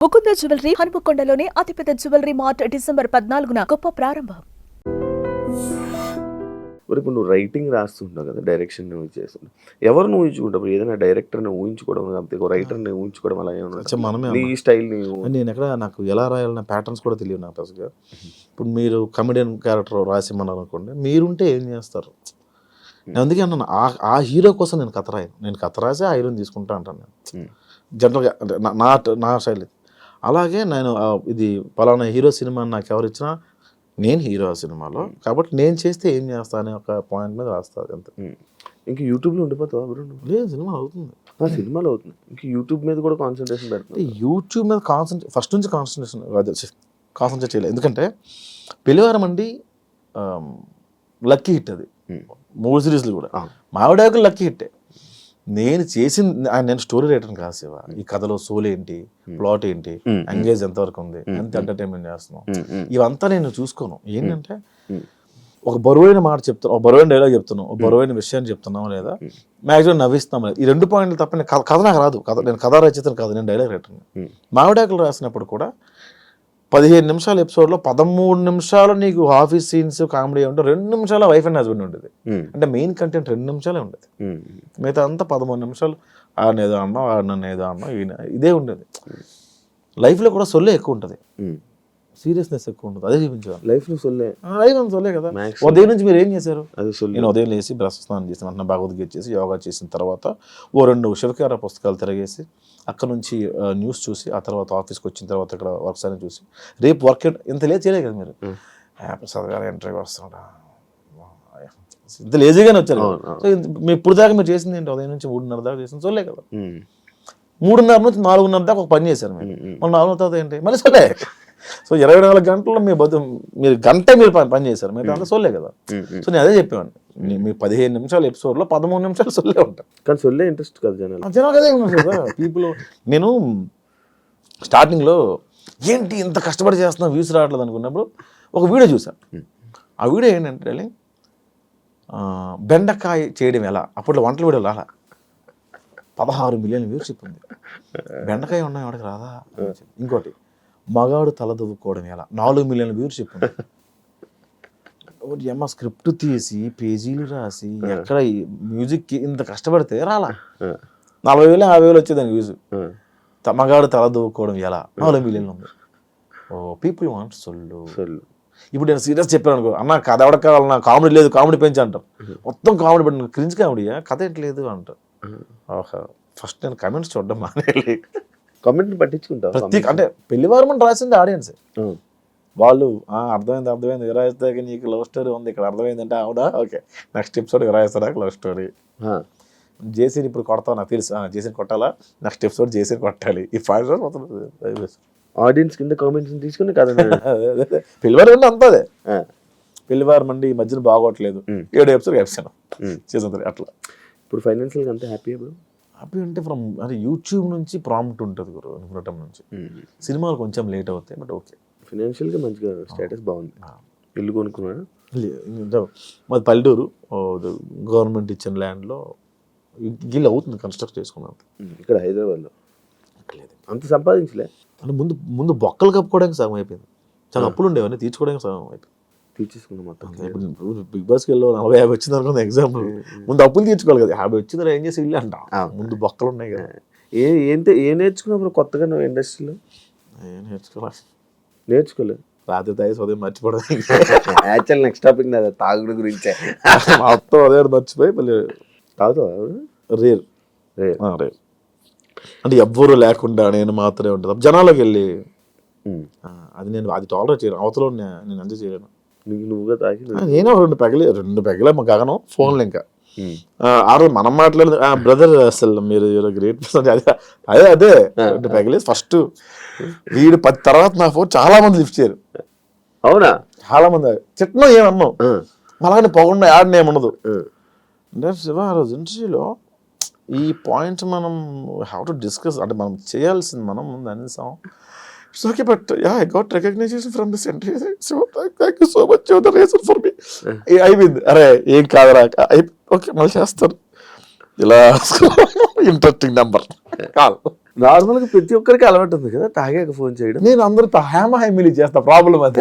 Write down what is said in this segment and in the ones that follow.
Mukunda jewellery హనుమకొండలోని అతిపెద్ద jewellery mart December 14న గొప్ప ప్రారంభం. ఇప్పుడు నువ్వు రైటింగ్ రాస్తుంటావు కదా, డైరెక్షన్ నువ్వు చేస్తుంటావు, ఎవరిని ఊహించుకుంటావు? ఏదైనా డైరెక్టర్ని ఊహించుకోవడం లేకపోతే ఒక రైటర్ని ఊహించుకోవడం అలా ఏమన్నా నీ స్టైల్? నేను ఎక్కడ నాకు ఎలా రాయాలన్న ప్యాటర్న్స్ కూడా తెలియదు నాకు అసలు. ఇప్పుడు మీరు కమెడియన్ క్యారెక్టర్ రాసిమ్మన్నారు అనుకోండి, మీరుంటే ఏం చేస్తారు? నేను అందుకే అన్నాను, ఆ హీరో కోసం నేను కథ రాయను. నేను కథ రాసి ఆ హీరోని తీసుకుంటా అంటాను నేను జనరల్గా, అంటే నా స్టైల్. అలాగే నేను ఇది పలానా హీరో సినిమా నాకు ఎవరు ఇచ్చినా నేను హీరో ఆ సినిమాలో, కాబట్టి నేను చేస్తే ఏం చేస్తా అనే ఒక పాయింట్ మీద రాస్తుంది అంతే. ఇంకా యూట్యూబ్లో ఉండిపోతావా? లేదు, సినిమా అవుతుంది, సినిమాలో అవుతుంది. ఇంకా యూట్యూబ్ మీద కూడా కాన్సన్ట్రేషన్ పెడుతుంది. యూట్యూబ్ మీద ఫస్ట్ నుంచి కాన్సన్ట్రేట్ చేయలేదు. ఎందుకంటే పెళ్లివారం అండి లక్కీ హిట్, అది 3 సిరీస్లు కూడా మావిడాకులు లక్కీ హిట్టే. నేను నేను స్టోరీ రైటర్ని కాదు శివ. ఈ కథలో సోల్ ఏంటి, ప్లాట్ ఏంటి, ఎంగేజ్ ఎంతవరకు ఉంది, ఎంత ఎంటర్టైన్మెంట్ చేస్తున్నాం, ఇవంతా నేను చూసుకోను. ఏంటంటే ఒక బరువైన మాట చెప్తాను, ఒక బరువైన డైలాగ్ చెప్తున్నాం, ఒక బరువైన విషయాన్ని చెప్తున్నాం లేదా మ్యాక్సిమం నవ్విస్తాం లేదా, ఈ 2 పాయింట్లు తప్ప నేను కథ నాకు రాదు. నేను కథ రచయితను కాదు, నేను డైలాగ్ రైటర్ని. మావిడాకులు రాసినప్పుడు కూడా 15 నిమిషాల ఎపిసోడ్లో 13 నిమిషాలు నీకు ఆఫీస్ సీన్స్ కామెడీ ఉంటే 2 నిమిషాల వైఫ్ అండ్ హస్బెండ్ ఉండేది. అంటే మెయిన్ కంటెంట్ 2 నిమిషాలే ఉండేది. మిగతా అంతా 13 నిమిషాలు ఆడనేదో అన్నాం, ఆడనేదో అన్నాం, ఇదే ఉండేది. లైఫ్లో కూడా సొల్లే ఎక్కువ ఉంటుంది, సీరియస్నెస్ ఎక్కువ ఉంటుంది. అదే చూపించాను లైఫ్లో సొల్లే కదా. ఉదయం నుంచి మీరు ఏం చేశారు? నేను ఉదయం లేచి బ్రష్ స్నానం చేసిన వెంటనే భగవద్గీత చేసి యోగా చేసిన తర్వాత 2 శివకార పుస్తకాలు తిరగేసి అక్కడ నుంచి న్యూస్ చూసి ఆ తర్వాత ఆఫీస్కి వచ్చిన తర్వాత ఇక్కడ వర్క్స్ అని చూసి రేపు వర్క్ ఇంత లేట్ చేయలేదు కదా మీరు. ప్రసాద్ గారు ఇంటర్వ్యూ వస్తున్నాడా, ఇంత లేజీగానే వచ్చారు. సో మీ ఇప్పుడు దాకా మీరు చేసింది ఏంటి? ఉదయం నుంచి 3:30 దాకా చేసింది సొల్లే కదా. 3:30 నుంచి 4:30 దాకా ఒక పని చేశారు మీరు. మళ్ళీ 4 తర్వాత ఏంటి మళ్ళీ సొల్లే. సో 24 గంటల్లో మీరు గంట మీరు పని చేశారు, మీరు అంతా సొల్లే కదా. సో నేను అదే చెప్పేవాడిని, మీ 15 నిమిషాల ఎపిసోడ్లో 13 నిమిషాలు సొల్లే ఉంటాయి. కానీ సొల్లే ఇంట్రెస్ట్ కదా జనాలు అదే కదా పీపుల్. నేను స్టార్టింగ్లో ఏంటి ఇంత కష్టపడి చేస్తున్నా వ్యూస్ రావట్లేదు అనుకున్నప్పుడు ఒక వీడియో చూసాను. ఆ వీడియో ఏంటంటే బెండకాయ చేయడం ఎలా, అప్పట్లో వంటల వీడియోలు రాలా, 16 మిలియన్ వ్యూవర్షిప్ ఉంది. బెండకాయ ఉన్నాయి వాడికి రాదా. ఇంకోటి మగాడు తల దువ్వుకోవడం ఎలా, 4 మిలియన్ వ్యూవర్షిప్ ఉంది. అమ్మ స్క్రిప్ట్ తీసి పేజీలు రాసి ఎక్కడ మ్యూజిక్కి ఇంత కష్టపడితే రాలా. 40,000 50,000 వచ్చేదానికి వ్యూస్. మగాడు తల దువ్వుకోవడం ఎలా 4 మిలియన్లు ఉంది. పీపుల్ వాంట్ సొల్లు. ఇప్పుడు నేను సీరియస్ చెప్పాను అనుకో, అన్న కథ ఎవరికి కావాలన్నా, కామెడీ లేదు కామెడీ పెంచి అంటారు. మొత్తం కామెడీ పెట్టిన క్రింజ్ కామెడీయా, కథ ఏంటలేదు అంటారు. ఫస్ట్ నేను కమెంట్స్ చూడడం మానేయాలి. కమెంట్ పట్టించుకుంటా అంటే పెళ్లివారం అని రాసింది ఆడియన్స్. వాళ్ళు అర్థమైంది విరాయిస్తే నీకు లవ్ స్టోరీ ఉంది ఇక్కడ, అర్థమైందంటే ఆవిడ ఓకే నెక్స్ట్ ఎపిసోడ్ విరాయిస్తాడా లవ్ స్టోరీ. జేసీని ఇప్పుడు కొడతావు నాకు తెలుసు, జేసీని కొట్టాలా, నెక్స్ట్ ఎపిసోడ్ జేసీని కొట్టాలి. ఈ 5 మొత్తం ఆడియన్స్ కింద కామెంట్స్ తీసుకుని కదా. పెళ్లివారం అంటే అంతదే. పెళ్లివారం అండి ఈ మధ్యన బాగోట్లేదు, 7 ఎపిసోడ్ వేసాను సీజన్ 3 అట్లా. ఇప్పుడు ఫైనాన్షియల్గా అంతే హ్యాపీ అంటే ఫ్రమ్ అంటే యూట్యూబ్ నుంచి ప్రాంప్ట్ ఉంటుంది గురు నిపుణటం నుంచి. సినిమాలు కొంచెం లేట్ అవుతాయి బట్ ఓకే. ఫైనాన్షియల్గా మంచిగా స్టేటస్ బాగుంది. ఇల్లు కొనుక్కున్నాడు మాది పల్లెటూరు, గవర్నమెంట్ ఇచ్చిన ల్యాండ్లో గిల్ అవుతుంది కన్స్ట్రక్ట్ చేసుకున్నాను. ఇక్కడ హైదరాబాద్లో లేదు అంత సంపాదించలే. అంటే ముందు బొక్కలు కప్పుకోవడానికి సగం అయిపోయింది, చాలా అప్పులు ఉండేవన్నీ తీర్చుకోవడానికి సగం అయిపోయింది. తీర్చేసుకున్నాం మొత్తం. ఇప్పుడు బిగ్ బాస్కి వెళ్ళి 40-50 వచ్చింది అనుకున్న ఎగ్జాంపుల్, ముందు అప్పులు తీర్చుకోవాలి కదా. 50 వచ్చిందా ఏం చేసి ఇల్లు అంట, ముందు బొక్కలు ఉన్నాయి కదా. ఏం నేర్చుకున్నప్పుడు కొత్తగా నువ్వు ఇండస్ట్రీలో? నేర్చుకోలేదు. రాత్రి తాగి ఉదయం మర్చిపోవడం. యాక్చువల్ నెక్స్ట్ టాపిక్ నాది తాగుడు గురించే. మొత్తం అదే మర్చిపోయి మళ్ళీ తాగుతావా? రేర్ అంటే ఎవ్వరూ లేకుండా నేను మాత్రమే ఉంటుంది జనాలకు వెళ్ళి. అది టాలరేట్ చేయను, అవతల నేను ఎంజాయ్ చేయలేను. నువ్వుగా తాగి నేను 2 పెగలే మా గగనం ఫోన్లు. ఇంకా ఆ రోజు మనం మాట్లాడదు బ్రదర్, అసలు మీరు గ్రేట్ పర్సన్. అదే 2 పెగలే ఫస్ట్. వీడు 10 తర్వాత నా ఫోన్ చాలా మంది లిఫ్ట్ చేయరు. అవునా? చాలా మంది చిట్నో ఏమన్నావు అలాగనే పొగకుండా యాడ్ ఏముండదు. అంటే శివ ఆ రోజు ఇంటర్వ్యూలో ఈ పాయింట్స్ మనం హ్యావ్ టు డిస్కస్, అంటే మనం చేయాల్సింది మనం ముందు అనేసాం. It's okay, but yeah, I got recognition from this entry. So thank you so much. You're the reason for me. అయిపోయింది. అరే ఏం కాదురా, ఓకే మళ్ళీ చేస్తారు. ఇలా ఇంట్రెస్టింగ్ నెంబర్ కాల్. నార్మల్గా ప్రతి ఒక్కరికి అలవాటు ఉంది కదా తాగాక ఫోన్ చేయడం. నేను అందరితో హ్యామీలీ చేస్తా, ప్రాబ్లం అది.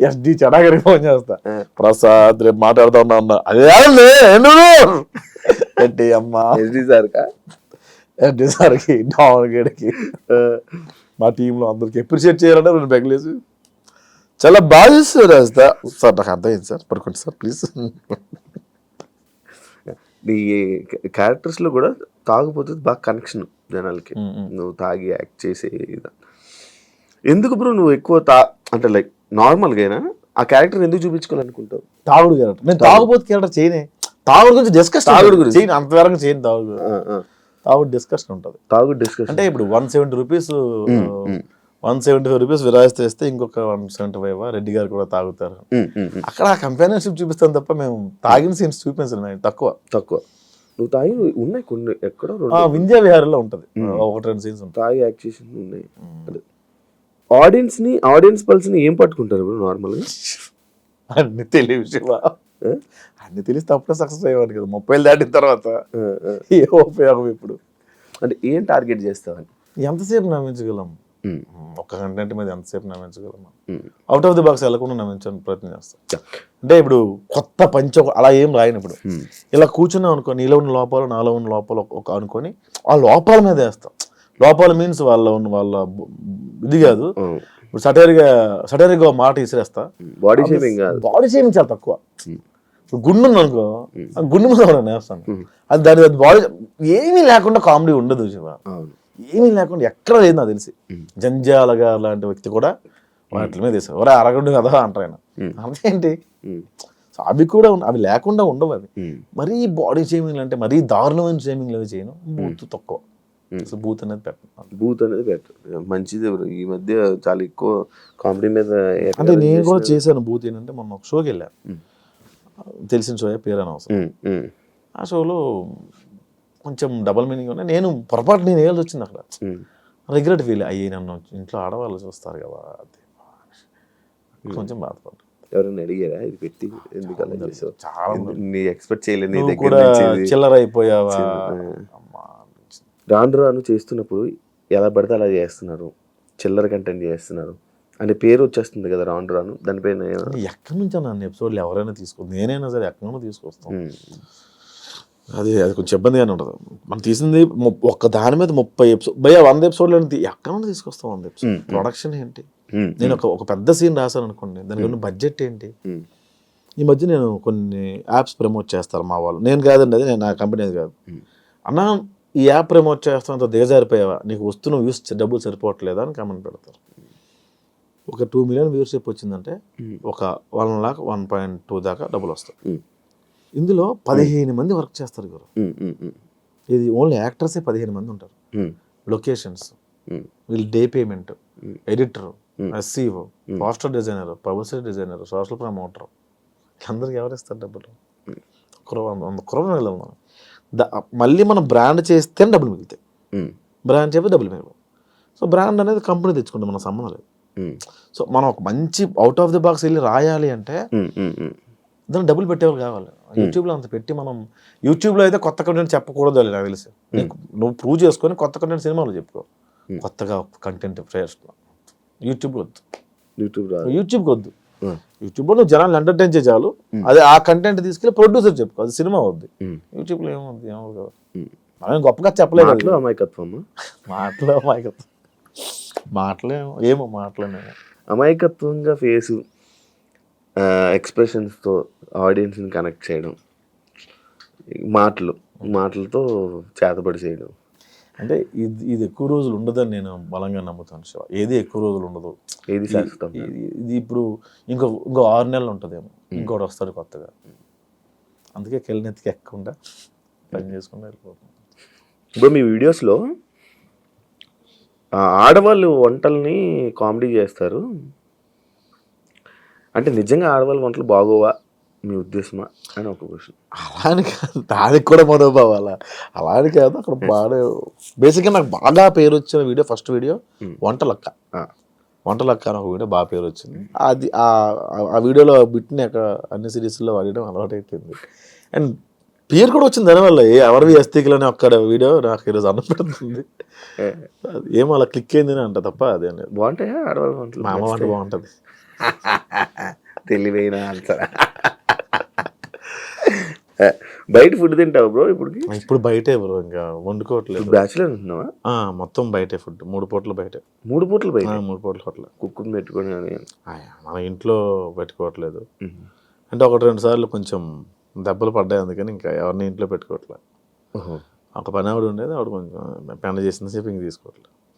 ఎస్డి చెడాగరికి ఫోన్ చేస్తా, ప్రసాద్ రేపు మాట్లాడుతా ఉన్నా అన్న, అదే ఏంటి అమ్మా ఎస్డి సార్కా, ఎస్డి సార్కి, డాన్ గడికి, మా టీంలో అందరికి అప్రిషియేట్ చేయాలంటే రెండు బెగలేసి చాలా బాగా చేస్తారు రాస్తా. సార్ నాకు అర్థమైంది సార్, పడుకోండి సార్ ప్లీజ్. నీ క్యారెక్టర్స్లో కూడా తాగుపోతే బాగా కనెక్షన్ జనాలకి, నువ్వు తాగి యాక్ట్ చేసే ఎందుకు బ్రో నువ్వు ఎక్కువ అంటే లైక్ నార్మల్గా అయినా ఆ క్యారెక్టర్ ఎందుకు చూపించుకోవాలనుకుంటావు? తాగుడు క్యారెక్టర్, నేను తాగుబోతు క్యారెక్టర్ చేయనే, తాగుడు గురించి డిస్కస్, తాగుడు గురించి చేయను, అంతవరకు చేయను. తాగుడు డిస్కషన్ ఉంటుంది, తాగుడు డిస్కషన్. అంటే ఇప్పుడు 170 రూపీస్ 175 రూపీస్ విరాయిస్తే ఇస్తే ఇంకొక 175 రెడ్డి గారు కూడా తాగుతారు. అక్కడ కంపానియన్షిప్ చూపిస్తాను తప్ప మేము తాగిన సీన్స్ చూపించలేదు, తక్కువ. నువ్వు తాగి ఉన్నాయి కొన్ని ఎక్కడో వింధ్యా విహారంలో ఉంటుంది, ఒకటి రెండు సీన్స్ ఉంటాయి తాగి యాక్షన్ ఉన్నాయి. ఆడియన్స్ పల్స్ని ఏం పట్టుకుంటారు ఇప్పుడు నార్మల్గా? అన్ని తెలియదు, అన్ని తెలిస్తే అప్పుడే సక్సెస్ అయ్యేవాడు కదా. 30 దాటిన తర్వాత ఏ ఉపయోగం ఇప్పుడు? అంటే ఏం టార్గెట్ చేస్తావని? ఎంతసేపు నమ్మించగలం, ఒక్క కంటెంట్ మీద ఎంతసేపు నమ్మించగలం? అవుట్ ఆఫ్ ది బాక్స్ వెళ్ళకుండా నమ్మించడానికి ప్రయత్నం చేస్తాం. అంటే ఇప్పుడు కొత్త పంచ అలా ఏం రాయను. ఇప్పుడు ఇలా కూర్చున్నాం అనుకో, నీలో ఉన్న లోపాలు నాలో ఉన్న లోపాలు ఒక అనుకొని ఆ లోపాల మీద వేస్తాం. లోపాలు మీన్స్ వాళ్ళ ఇది కాదు, ఇప్పుడు సటైర్గా మాట ఇసిరేస్తా. బాడీ షేమింగ్ చాలా తక్కువ. ఇప్పుడు గుండు ఉంది అనుకో, ఆ గుండు మీద వేస్తాను. అది దాని బాడీ ఏమీ లేకుండా కామెడీ ఉండదు శివ, ఏమీ లేకుండా ఎక్కడ లేదు నాకు తెలిసి. జంజాలగా లాంటి వ్యక్తి కూడా వాటి మీద వేసారు, ఒరే అరగండు కదా అంటారు ఆయన. అంతేంటి, సో అవి కూడా అవి లేకుండా ఉండవు. అవి మరీ బాడీ షేమింగ్ అంటే మరీ దారుణమైన షేమింగ్ అవి చేయను. బూత్ తక్కువ, బూత్ అనేది పెట్టను. మంచిది. ఈ మధ్య చాలా ఎక్కువ కామెడీ మీద. అంటే నేను కూడా చేశాను బూత్. ఏంటంటే మొన్న ఒక షోకి వెళ్ళాను, తెలిసిన షో, పేరు అని అవసరం. ఆ షోలో కొంచెం డబల్ మీనింగ్ ఉన్నాయి. నేను పొరపాటు నేను వేయాల్సి వచ్చింది అక్కడ. రిగ్రెట్ ఫీల్ అయ్యి, నన్ను ఇంట్లో ఆడవాళ్ళు చూస్తారు కదా, కొంచెం బాధపడ్డా. ఎవరైనా అడిగారా ఇది పెట్టి ఎందుకలా చేసావు? చాలా నీ ఎక్స్పెక్ట్ చేయలేదు, చిల్లర అయిపోయావా? రాను చేస్తున్నప్పుడు ఎలా పడితే అలా చేస్తున్నారు, చిల్లర కంటెంట్ చేస్తున్నారు అనే పేరు వచ్చేస్తుంది కదా రాను. దానిపైన ఎక్కడి నుంచి నన్ను ఎపిసోడ్లు ఎవరైనా తీసుకోవచ్చు, నేనైనా సరే ఎక్కడైనా తీసుకొస్తాం. అది కొంచెం ఇబ్బందిగానే ఉంటుంది. మనం తీసింది ఒక్క దాని మీద 30 ఎపిసోడ్, 100 ఎపిసోడ్లు ఎక్కడైనా తీసుకొస్తాం. 100 ఎపిసోడ్ ప్రొడక్షన్ ఏంటి? నేను ఒక పెద్ద సీన్ రాశాను అనుకోండి, దానికి ఉన్న బడ్జెట్ ఏంటి? ఈ మధ్య నేను కొన్ని యాప్స్ ప్రమోట్ చేస్తారు మా వాళ్ళు, నేను కాదండి, అది నేను నా కంపెనీ అది కాదు. అన్నా ఈ యాప్ ప్రమోట్ చేస్తానంత దిగజారిపోయావా, నీకు వస్తున్న వ్యూస్ డబ్బులు సరిపోవట్లేదా అని కామెంట్ పెడతారు. ఒక 2 మిలియన్ వ్యూవర్షిప్ వచ్చిందంటే ఒక 1 lakh 1.2 దాకా డబ్బులు వస్తాయి. ఇందులో 15 మంది వర్క్ చేస్తారు గురు. ఇది ఓన్లీ యాక్టర్సే 15 మంది ఉంటారు. లొకేషన్స్, వీళ్ళు day payment, editor, SCO, poster designer, publicity designer, social promoter, అందరికి ఎవరు ఇస్తారు డబ్బులు? 100 crore వెళ్ళాలి మనం. మళ్ళీ మనం బ్రాండ్ చేస్తేనే డబ్బులు మిగులుతాయి, బ్రాండ్ చేస్తే డబ్బులు మిగలవు. సో బ్రాండ్ అనేది కంపెనీ తెచ్చుకుంటే మన సంబంధం లేదు. సో మనం ఒక మంచి అవుట్ ఆఫ్ ది బాక్స్ వెళ్ళి రాయాలి అంటే దాన్ని డబ్బులు పెట్టేవాళ్ళు కావాలి. యూట్యూబ్లో అంత పెట్టి మనం, యూట్యూబ్లో అయితే కొత్త కంటెంట్ చెప్పకూడదు నాకు తెలిసి. నువ్వు ప్రూవ్ చేసుకొని కొత్త కంటెంట్ సినిమాలో చెప్పుకో, కొత్తగా కంటెంట్ ఫ్రెష్. యూట్యూబ్కి వద్దు, యూట్యూబ్కి వద్దు. యూట్యూబ్లో నువ్వు జనాలు ఎంటర్టైన్ చేయ చాలు. అదే ఆ కంటెంట్ తీసుకెళ్ళి ప్రొడ్యూసర్ చెప్పుకో, అది సినిమా వద్దు. యూట్యూబ్లో ఏమవుద్ది, ఏమవు కదా. మనం గొప్పగా చెప్పలేదు. అమాయకత్వంగా ఫేసు, ఎక్స్ప్రెషన్స్తో ఆడియన్స్ని కనెక్ట్ చేయడం, మాటలతో చేతబడి చేయడం. అంటే ఇది ఎక్కువ రోజులు ఉండదని నేను బలంగా నమ్ముతాను శివ. ఏది ఎక్కువ రోజులు ఉండదు, ఏది శాశ్వతం. ఇది ఇప్పుడు ఇంకో 6 నెలలు ఉంటుందేమో, ఇంకోటి వస్తాడు కొత్తగా. అందుకే కెళ్ళనెత్తికి ఎక్కకుండా పని చేసుకుంటూ వెళ్ళిపోతాం. ఇప్పుడు మీ వీడియోస్లో ఆడవాళ్ళు వంటల్ని కామెడీ చేస్తారు అంటే నిజంగా ఆడవాళ్ళ వంటలు బాగోవా మీ ఉద్దేశమా అని ఒక క్వశ్చన్. అలాని కాదు, దానికి కూడా మనోభావాల అలాని కాదు. అక్కడ బాగా బేసిక్గా నాకు బాగా పేరు వచ్చిన వీడియో, ఫస్ట్ వీడియో వంటలక్క అని ఒక వీడియో బాగా పేరు వచ్చింది. అది ఆ వీడియోలో బిట్ని అక్కడ అన్ని సిరీస్లో వాడడం అలవాటు అయిపోయింది. అండ్ పేరు కూడా వచ్చింది దానివల్ల ఎవరివి ఎస్తీకులు అని ఒక్కడ వీడియో నాకు ఈరోజు అన్నం పెడుతుంది. అది ఏమో అలా క్లిక్ అయింది అని అంట తప్ప అదే లేదు. బాగుంటాయా ఆడవాళ్ళ వంటలు? మా అమ్మ వంట బాగుంటుంది. తెలివైన ఆన్సర్. బయట ఫుడ్ తింటావు బ్రో ఇప్పుడు? ఇప్పుడు బయటే బ్రో, ఇంకా వండుకోవట్లేదు. బ్యాచులర్ ఉంటున్నావా? మొత్తం బయటే ఫుడ్, 3 పూటలు బయటే. 3 పూటలు బయట? 3 పూటలు హోటల్. కుక్కుని పెట్టుకొని అని? మన ఇంట్లో పెట్టుకోవట్లేదు. అంటే 1-2 సార్లు కొంచెం దెబ్బలు పడ్డాయి, అందుకని ఇంకా ఎవరిని ఇంట్లో పెట్టుకోవట్లేదు. ఒక పని ఆవిడ ఉండేది, ఆవిడ కొంచెం పని చేసిన సేపు ఇంక తీసుకోవట్లేదు.